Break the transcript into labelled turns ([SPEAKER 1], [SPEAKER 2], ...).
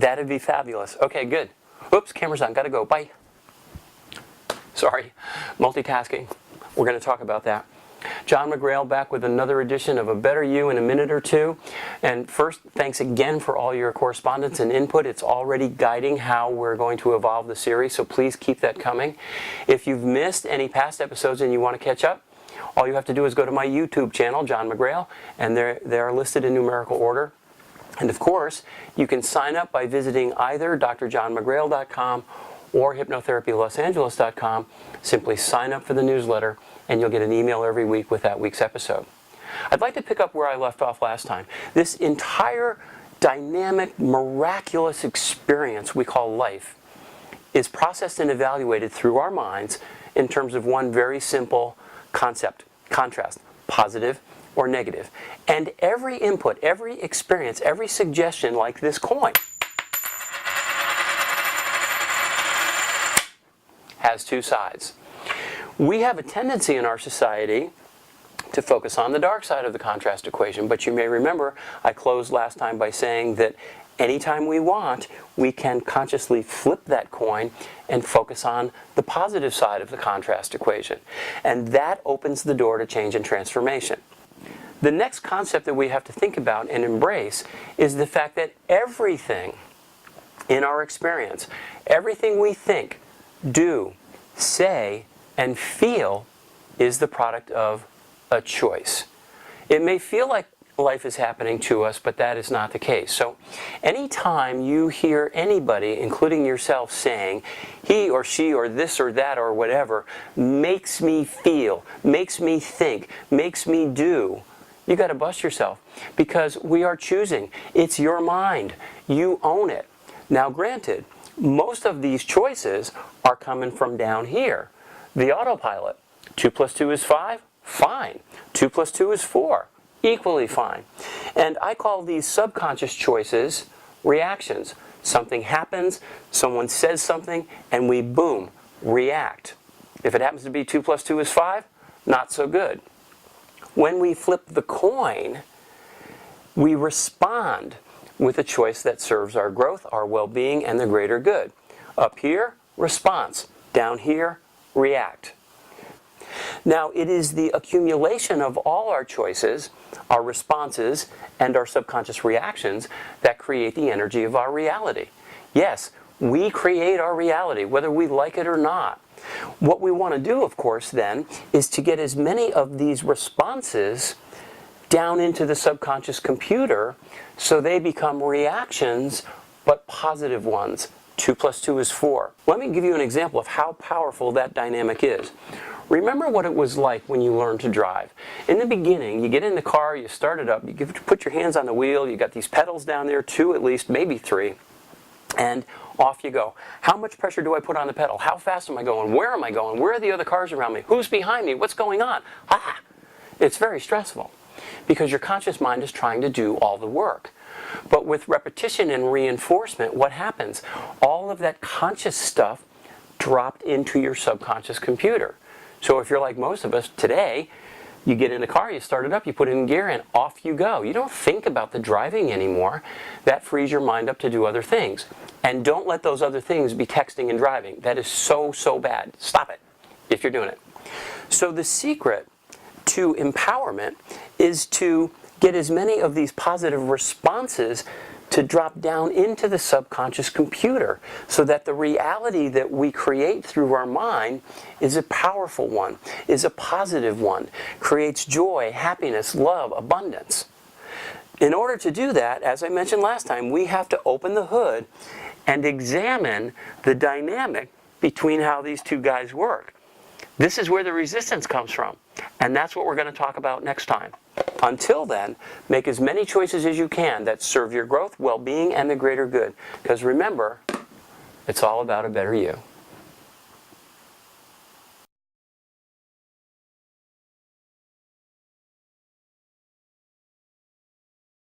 [SPEAKER 1] That'd be fabulous. Okay, good. Oops, camera's on. Gotta go. Bye. Sorry. Multitasking. We're going to talk about that. John McGrail back with another edition of A Better You in a minute or two. And first, thanks again for all your correspondence and input. It's already guiding how we're going to evolve the series, so please keep that coming. If you've missed any past episodes and you want to catch up, all you have to do is go to my YouTube channel, John McGrail, and they're listed in numerical order. And of course, you can sign up by visiting either drjohnmcgrail.com or hypnotherapylosangeles.com. Simply sign up for the newsletter and you'll get an email every week with that week's episode. I'd like to pick up where I left off last time. This entire dynamic, miraculous experience we call life is processed and evaluated through our minds in terms of one very simple concept, contrast, positive or negative. And every input, every experience, every suggestion, like this coin, has two sides. We have a tendency in our society to focus on the dark side of the contrast equation, but you may remember I closed last time by saying that anytime we want, we can consciously flip that coin and focus on the positive side of the contrast equation. And that opens the door to change and transformation. The next concept that we have to think about and embrace is the fact that everything in our experience, everything we think, do, say, and feel is the product of a choice. It may feel like life is happening to us, but that is not the case. So anytime you hear anybody, including yourself, saying, he or she or this or that or whatever, makes me feel, makes me think, makes me do, you got to bust yourself, because we are choosing. It's your mind. You own it. Now granted, most of these choices are coming from down here. The autopilot. 2 plus 2 is 5? Fine. 2 plus 2 is 4? Equally fine. And I call these subconscious choices reactions. Something happens, someone says something, and we, boom, react. If it happens to be 2 plus 2 is 5, not so good. When we flip the coin, we respond with a choice that serves our growth, our well-being, and the greater good. Up here, response. Down here, react. Now, it is the accumulation of all our choices, our responses, and our subconscious reactions that create the energy of our reality. Yes, we create our reality, whether we like it or not. What we want to do, of course, then, is to get as many of these responses down into the subconscious computer so they become reactions, but positive ones. 2 plus 2 is 4. Let me give you an example of how powerful that dynamic is. Remember what it was like when you learned to drive. In the beginning, you get in the car, you start it up, you put your hands on the wheel, you got these pedals down there, 2 at least, maybe 3, and off you go. How much pressure do I put on the pedal? How fast am I going? Where am I going? Where are the other cars around me? Who's behind me? What's going on? It's very stressful because your conscious mind is trying to do all the work. But with repetition and reinforcement, what happens? All of that conscious stuff dropped into your subconscious computer. So if you're like most of us today, you get in the car, you start it up, you put it in gear, and off you go. You don't think about the driving anymore. That frees your mind up to do other things. And don't let those other things be texting and driving. That is so, so bad. Stop it if you're doing it. So the secret to empowerment is to get as many of these positive responses to drop down into the subconscious computer so that the reality that we create through our mind is a powerful one, is a positive one, creates joy, happiness, love, abundance. In order to do that, as I mentioned last time, we have to open the hood and examine the dynamic between how these two guys work. This is where the resistance comes from, and that's what we're going to talk about next time. Until then, make as many choices as you can that serve your growth, well-being, and the greater good. Because remember, it's all about a better you.